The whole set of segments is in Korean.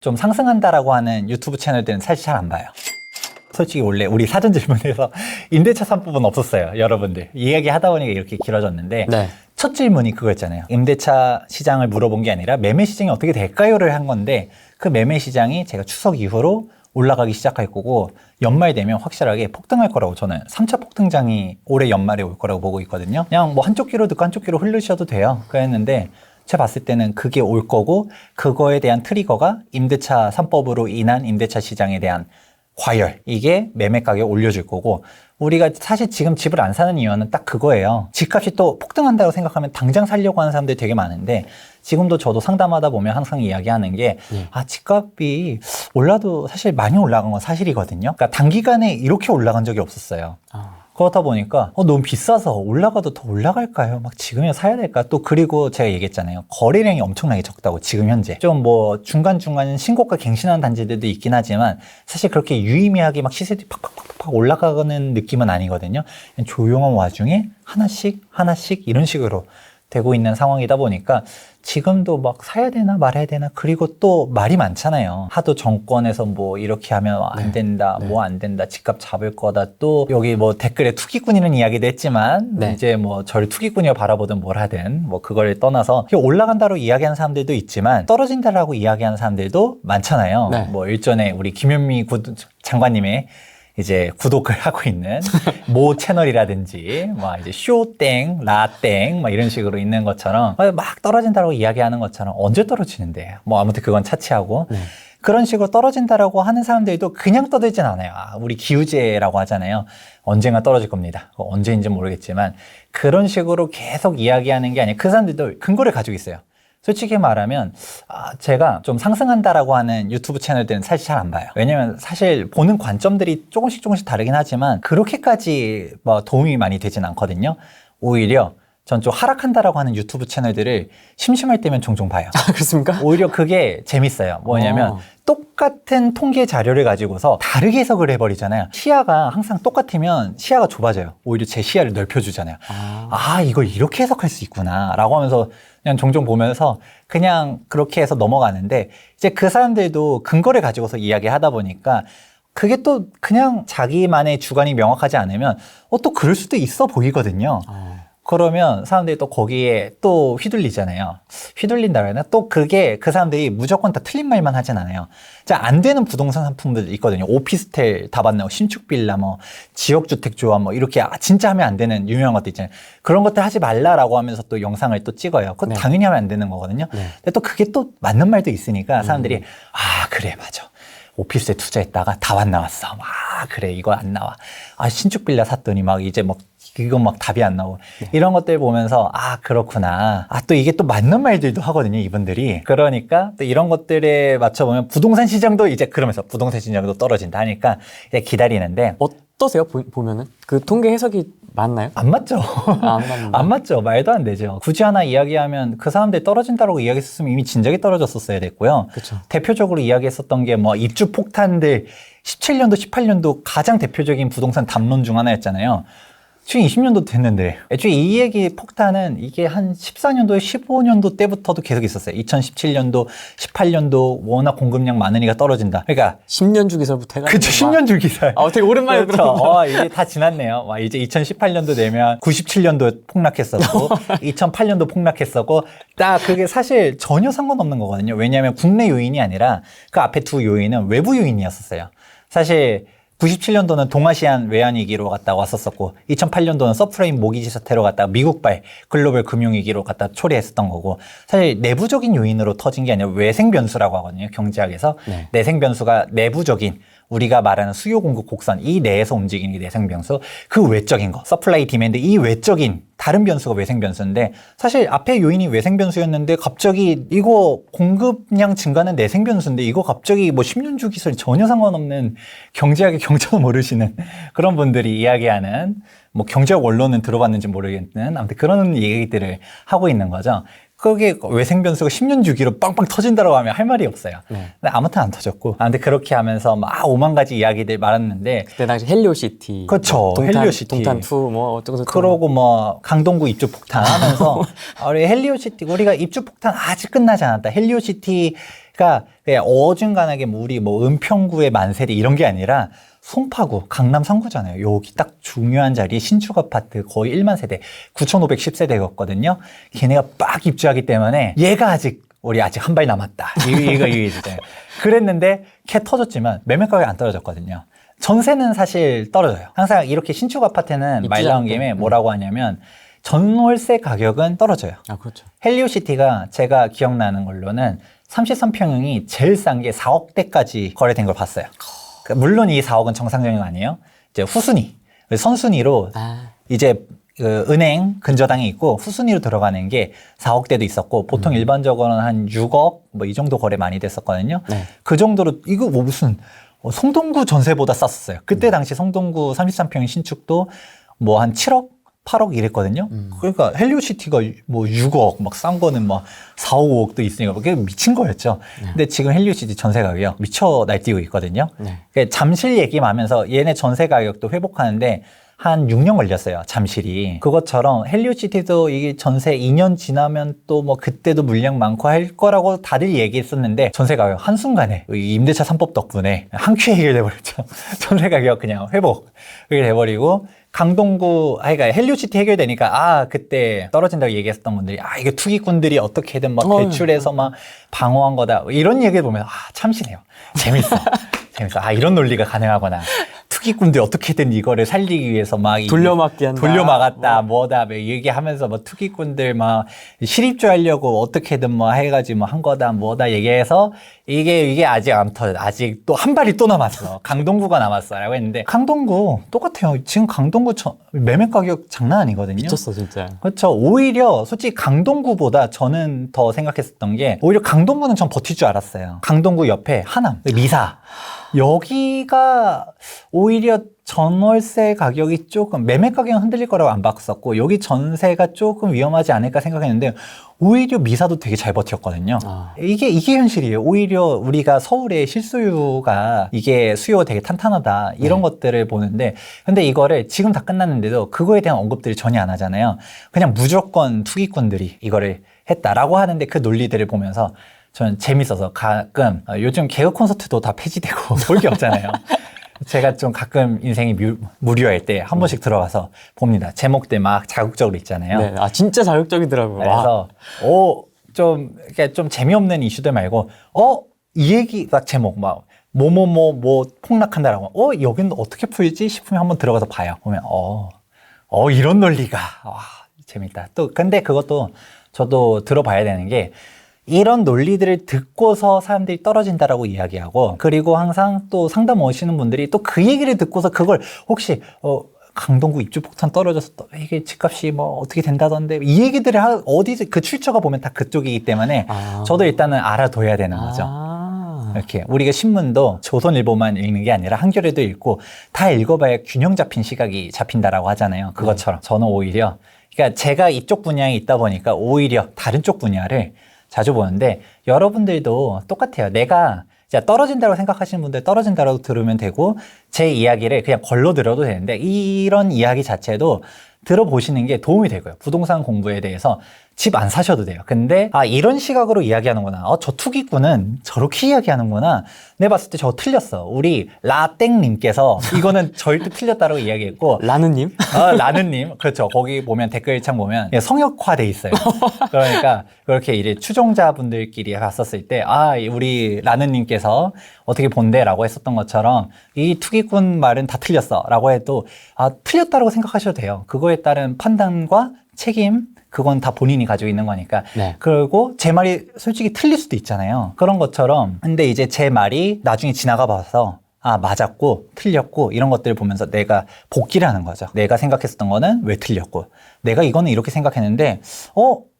좀 상승한다라고 하는 유튜브 채널들은 사실 잘 안 봐요. 솔직히 원래 우리 사전 질문에서 임대차 3법은 없었어요. 여러분들 이야기 하다 보니까 이렇게 길어졌는데 네. 첫 질문이 그거였잖아요. 임대차 시장을 물어본 게 아니라 매매 시장이 어떻게 될까요를 한 건데, 그 매매 시장이 제가 추석 이후로 올라가기 시작할 거고 연말 되면 확실하게 폭등할 거라고, 저는 3차 폭등장이 올해 연말에 올 거라고 보고 있거든요. 그냥 뭐 한쪽 귀로 듣고 한쪽 귀로 흘리셔도 돼요. 그랬는데 제가 봤을 때는 그게 올 거고, 그거에 대한 트리거가 임대차 3법으로 인한 임대차 시장에 대한 과열, 이게 매매 가격 올려줄 거고, 우리가 사실 지금 집을 안 사는 이유는 딱 그거예요. 집값이 또 폭등한다고 생각하면 당장 살려고 하는 사람들이 되게 많은데, 지금도 저도 상담하다 보면 항상 이야기하는 게 집값이 올라도 사실 많이 올라간 건 사실이거든요. 그러니까 단기간에 이렇게 올라간 적이 없었어요. 그렇다 보니까 너무 비싸서 올라가도 더 올라갈까요? 막 지금이야 사야 될까? 또 그리고 제가 얘기했잖아요. 거래량이 엄청나게 적다고, 지금 현재. 좀 뭐 중간중간 신고가 갱신하는 단지들도 있긴 하지만 사실 그렇게 유의미하게 막 시세들이 팍팍팍팍 올라가는 느낌은 아니거든요. 그냥 조용한 와중에 하나씩 이런 식으로 되고 있는 상황이다 보니까 지금도 막 사야 되나 말아야 되나, 그리고 또 말이 많잖아요. 하도 정권에서 뭐 이렇게 하면 안 된다, 뭐 안 된다, 집값 잡을 거다, 또 여기 뭐 댓글에 투기꾼이라는 이야기도 했지만 이제 뭐 저를 투기꾼이라 바라보든 뭘 하든 뭐 그걸 떠나서 올라간다로 이야기하는 사람들도 있지만 떨어진다라고 이야기하는 사람들도 많잖아요. 뭐 일전에 우리 김현미 장관님의 이제 구독을 하고 있는 모 채널이라든지 막 이제 쇼땡, 라땡 막 이런 식으로 있는 것처럼 막 떨어진다라고 이야기하는 것처럼 언제 떨어지는데, 뭐 아무튼 그건 차치하고 그런 식으로 떨어진다라고 하는 사람들도 그냥 떠들진 않아요. 우리 기우제라고 하잖아요. 언젠가 떨어질 겁니다. 언제인지 모르겠지만 그런 식으로 계속 이야기하는 게 아니라 그 사람들도 근거를 가지고 있어요. 솔직히 말하면 제가 좀 상승한다라고 하는 유튜브 채널들은 사실 잘 안 봐요. 왜냐면 사실 보는 관점들이 조금씩 다르긴 하지만 그렇게까지 뭐 도움이 많이 되진 않거든요. 오히려 전 좀 하락한다라고 하는 유튜브 채널들을 심심할 때면 종종 봐요. 그렇습니까? 오히려 그게 재밌어요. 뭐냐면 똑같은 통계 자료를 가지고서 다르게 해석을 해버리잖아요. 시야가 항상 똑같으면 시야가 좁아져요. 오히려 제 시야를 넓혀주잖아요. 이걸 이렇게 해석할 수 있구나 라고 하면서 그냥 종종 보면서 그냥 그렇게 해서 넘어가는데, 이제 그 사람들도 근거를 가지고서 이야기하다 보니까 그게 또 그냥 자기만의 주관이 명확하지 않으면 또 그럴 수도 있어 보이거든요. 그러면 사람들이 또 거기에 또 휘둘리잖아요. 휘둘린다 그러나 또 그게 그 사람들이 무조건 다 틀린 말만 하진 않아요. 자, 안 되는 부동산 상품들 있거든요. 오피스텔 다 봤나요? 신축 빌라, 뭐 지역주택 조합, 뭐 이렇게 진짜 하면 안 되는 유명한 것도 있잖아요. 그런 것들 하지 말라라고 하면서 또 영상을 또 찍어요. 그건 당연히 하면 안 되는 거거든요. 근데 또 그게 또 맞는 말도 있으니까 사람들이 그래 맞아. 오피스에 투자했다가 다 안 나왔어. 그래 이거 안 나와. 신축 빌라 샀더니 막 이제 막 이건 막 답이 안 나오고 이런 것들 보면서 그렇구나. 또 이게 또 맞는 말들도 하거든요, 이분들이. 그러니까 또 이런 것들에 맞춰보면 부동산 시장도 이제 그러면서 부동산 시장도 떨어진다 하니까 이제 기다리는데. 어떠세요? 보면은 그 통계 해석이 맞나요? 안 맞죠. 안 맞죠. 말도 안 되죠. 굳이 하나 이야기하면 그 사람들이 떨어진다라고 이야기했으면 이미 진작에 떨어졌었어야 됐고요. 그쵸. 대표적으로 이야기했었던 게 뭐 입주 폭탄들 17년도, 18년도 가장 대표적인 부동산 담론 중 하나였잖아요. 지금 20년도 됐는데, 애초에 이 얘기 폭탄은 이게 한 14년도, 15년도 때부터도 계속 있었어요. 2017년도, 18년도 워낙 공급량 많으니까 떨어진다. 그러니까 10년 주기설부터 해가지고. 그쵸, 10년 주기설. 되게 오랜만에 그렇죠. 이제 다 지났네요. 이제 2018년도 되면 97년도 폭락했었고, 2008년도 폭락했었고, 그게 사실 전혀 상관없는 거거든요. 왜냐하면 국내 요인이 아니라 그 앞에 두 요인은 외부 요인이었었어요. 사실 97년도는 동아시안 외환위기로 갔다 왔었었고, 2008년도는 서프라임 모기지 사태로 갔다가 미국발 글로벌 금융위기로 갔다 초래했었던 거고, 사실 내부적인 요인으로 터진 게 아니라 외생 변수라고 하거든요, 경제학에서. 내생 변수가 내부적인, 우리가 말하는 수요 공급 곡선, 이 내에서 움직이는 게 내생 변수, 그 외적인 거, 서플라이 디맨드, 이 외적인 다른 변수가 외생 변수인데, 사실 앞에 요인이 외생 변수였는데 갑자기 이거 공급량 증가는 내생 변수인데 이거 갑자기 뭐 10년 주기설 전혀 상관없는 경제학의 경전을 모르시는 그런 분들이 이야기하는, 뭐 경제학 원론은 들어봤는지 모르겠는, 아무튼 그런 얘기들을 하고 있는 거죠. 그게 외생 변수가 10년 주기로 빵빵 터진다고 하면 할 말이 없어요. 근데 아무튼 안 터졌고. 근데 그렇게 하면서 막 5만 가지 이야기들 말았는데. 그때 당시 헬리오시티. 그렇죠. 헬리오시티. 동탄2 뭐 어쩌고 그러고 뭐 강동구 입주 폭탄 하면서 우리 헬리오시티, 우리가 입주 폭탄 아직 끝나지 않았다. 헬리오시티 그러니까 그냥 어중간하게 뭐 우리 뭐 은평구의 만세대 이런 게 아니라 송파구, 강남 3구잖아요. 여기 딱 중요한 자리에 신축 아파트 거의 1만 세대, 9,510세대였거든요. 걔네가 빡 입주하기 때문에 얘가 우리 아직 한 발 남았다. 이거 이거잖아요. 그랬는데 캐 터졌지만 매매 가격이 안 떨어졌거든요. 전세는 사실 떨어져요. 항상 이렇게 신축 아파트는 말 나온 김에 뭐라고 하냐면 전월세 가격은 떨어져요. 아, 그렇죠. 헬리오시티가 제가 기억나는 걸로는 33평형이 제일 싼 게 4억대까지 거래된 걸 봤어요. 물론 이 4억은 정상적인 거 아니에요. 이제 후순위, 선순위로 이제 그 은행 근저당이 있고 후순위로 들어가는 게 4억대도 있었고 보통 일반적으로는 한 6억 뭐 이 정도 거래 많이 됐었거든요. 네. 그 정도로 이거 뭐 무슨 성동구 전세보다 쌌었어요. 그때 당시 성동구 33평 신축도 뭐 한 7억? 8억 이랬거든요. 그러니까 헬리오시티가 뭐 6억 막 싼 거는 막 4, 5억도 있으니까 그게 미친 거였죠. 근데 지금 헬리오시티 전세 가격이요. 미쳐 날뛰고 있거든요. 그러니까 잠실 얘기만 하면서 얘네 전세 가격도 회복하는데 한 6년 걸렸어요. 잠실이. 그것처럼 헬리오시티도 이게 전세 2년 지나면 또 뭐 그때도 물량 많고 할 거라고 다들 얘기했었는데 전세 가격 한순간에 이 임대차 3법 덕분에 한 큐에 해결돼 버렸죠. 전세 가격 그냥 회복. 그게 돼버리고 강동구, 헬리오시티 해결되니까, 그때 떨어진다고 얘기했었던 분들이, 이게 투기꾼들이 어떻게든 막 대출해서 막 방어한 거다. 이런 얘기를 보면, 참신해요. 재밌어. 이런 논리가 가능하구나. 투기꾼들이 어떻게든 이거를 살리기 위해서 막 돌려막기 한다. 돌려막았다, 뭐다, 뭐 얘기하면서 뭐 투기꾼들 막 실입주 하려고 어떻게든 뭐 해가지고 뭐 한 거다, 뭐다 얘기해서 이게 아직 안 터져. 아직 또 한 발이 또 남았어. 강동구가 남았어. 라고 했는데 강동구 똑같아요. 지금 강동구 매매 가격 장난 아니거든요. 미쳤어, 진짜. 그렇죠. 오히려 솔직히 강동구보다 저는 더 생각했었던 게 오히려 강동구는 전 버틸 줄 알았어요. 강동구 옆에 하남, 미사. 여기가 오히려 전월세 가격이 조금 매매 가격은 흔들릴 거라고 안 봤었고 여기 전세가 조금 위험하지 않을까 생각했는데 오히려 미사도 되게 잘 버텼거든요. 이게 현실이에요. 오히려 우리가 서울의 실수요가 이게 수요가 되게 탄탄하다 이런 것들을 보는데 근데 이거를 지금 다 끝났는데도 그거에 대한 언급들이 전혀 안 하잖아요. 그냥 무조건 투기꾼들이 이거를 했다라고 하는데 그 논리들을 보면서 저는 재밌어서 가끔 요즘 개그 콘서트도 다 폐지되고 볼 게 없잖아요. 제가 좀 가끔 인생이 무료할 때 한 번씩 들어가서 봅니다. 제목들 막 자극적으로 있잖아요. 네, 진짜 자극적이더라고요. 그래서 좀 재미없는 이슈들 말고 이 얘기 딱 제목 막 뭐 폭락한다라고 여기는 어떻게 풀지 싶으면 한번 들어가서 봐요. 보면 이런 논리가 재밌다. 또 근데 그것도 저도 들어봐야 되는 게 이런 논리들을 듣고서 사람들이 떨어진다라고 이야기하고 그리고 항상 또 상담 오시는 분들이 또 그 얘기를 듣고서 그걸 혹시 강동구 입주 폭탄 떨어져서 이게 집값이 뭐 어떻게 된다던데 이 얘기들을 어디서 그 출처가 보면 다 그쪽이기 때문에 저도 일단은 알아둬야 되는 거죠. 이렇게 우리가 신문도 조선일보만 읽는 게 아니라 한겨레도 읽고 다 읽어봐야 균형 잡힌 시각이 잡힌다라고 하잖아요. 그것처럼 저는 오히려 그러니까 제가 이쪽 분야에 있다 보니까 오히려 다른 쪽 분야를 자주 보는데 여러분들도 똑같아요. 내가 떨어진다고 생각하시는 분들 떨어진다고 들으면 되고 제 이야기를 그냥 걸러 들어도 되는데 이런 이야기 자체도 들어보시는 게 도움이 되고요. 부동산 공부에 대해서 집 안 사셔도 돼요. 근데 이런 시각으로 이야기하는구나. 저 투기꾼은 저렇게 이야기하는구나. 내가 봤을 때 저거 틀렸어. 우리 라땡님께서 이거는 절대 틀렸다고 이야기했고 라느님? 라느님. 그렇죠. 거기 보면 댓글창 보면 성역화돼 있어요. 그러니까 그렇게 이제 추종자분들끼리 봤었을 때 우리 라느님께서 어떻게 본대라고 했었던 것처럼 이 투기꾼 말은 다 틀렸어 라고 해도 틀렸다고 생각하셔도 돼요. 그거에 따른 판단과 책임 그건 다 본인이 가지고 있는 거니까. 네. 그리고 제 말이 솔직히 틀릴 수도 있잖아요. 그런 것처럼. 근데 이제 제 말이 나중에 지나가 봐서 맞았고 틀렸고 이런 것들을 보면서 내가 복기를 하는 거죠. 내가 생각했었던 거는 왜 틀렸고 내가 이거는 이렇게 생각했는데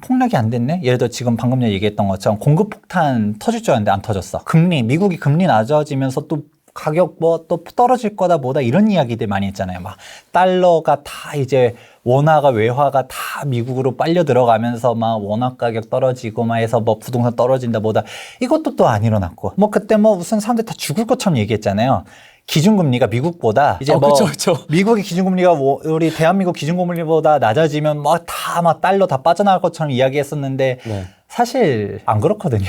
폭락이 안 됐네. 예를 들어 지금 방금 전에 얘기했던 것처럼 공급 폭탄 터질 줄 알았는데 안 터졌어. 미국이 금리 낮아지면서 또 가격 또 떨어질 거다 뭐다 이런 이야기들 많이 했잖아요. 막 달러가 다 이제 원화가 외화가 다 미국으로 빨려 들어가면서 막 원화 가격 떨어지고 막 해서 뭐 부동산 떨어진다 뭐다 이것도 또 안 일어났고 그때 무슨 사람들 다 죽을 것처럼 얘기했잖아요. 기준금리가 미국보다 이제 그쵸. 미국의 기준금리가 우리 대한민국 기준금리보다 낮아지면 막 달러 다 빠져나갈 것처럼 이야기했었는데 네. 사실 안 그렇거든요.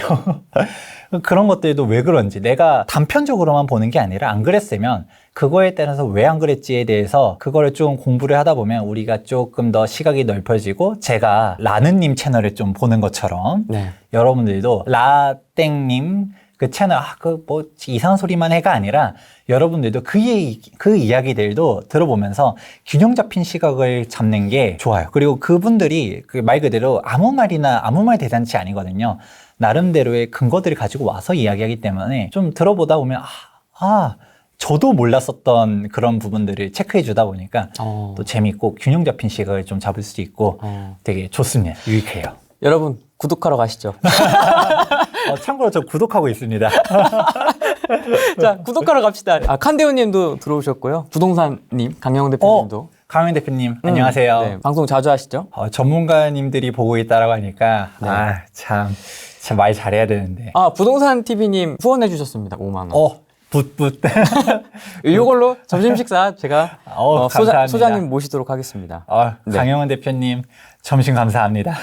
그런 것들도 왜 그런지 내가 단편적으로만 보는 게 아니라 안 그랬으면 그거에 따라서 왜 안 그랬지에 대해서 그거를 좀 공부를 하다 보면 우리가 조금 더 시각이 넓혀지고 제가 라는님 채널을 좀 보는 것처럼 네. 여러분들도 라땡님 그 채널 이상한 소리만 해가 아니라 여러분들도 그 이야기들도 들어보면서 균형 잡힌 시각을 잡는 게 좋아요. 그리고 그분들이 그 말 그대로 아무 말 대잔치 아니거든요. 나름대로의 근거들을 가지고 와서 이야기하기 때문에 좀 들어보다 보면 저도 몰랐었던 그런 부분들을 체크해 주다 보니까 또 재밌고 균형 잡힌 시각을 좀 잡을 수 있고 되게 좋습니다. 유익해요. 여러분 구독하러 가시죠. 참고로 저 구독하고 있습니다. 자, 구독하러 갑시다. 칸데오님도 들어오셨고요. 부동산님, 강영훈 대표님도. 강현 대표님, 안녕하세요. 네, 방송 자주 하시죠? 전문가님들이 보고 있다라고 하니까, 네. 참 말 잘해야 되는데. 부동산 TV님 후원해 주셨습니다. 5만 원. 붓. 이걸로 점심 식사 제가 감사합니다. 소장님 모시도록 하겠습니다. 강영은 대표님, 점심 감사합니다.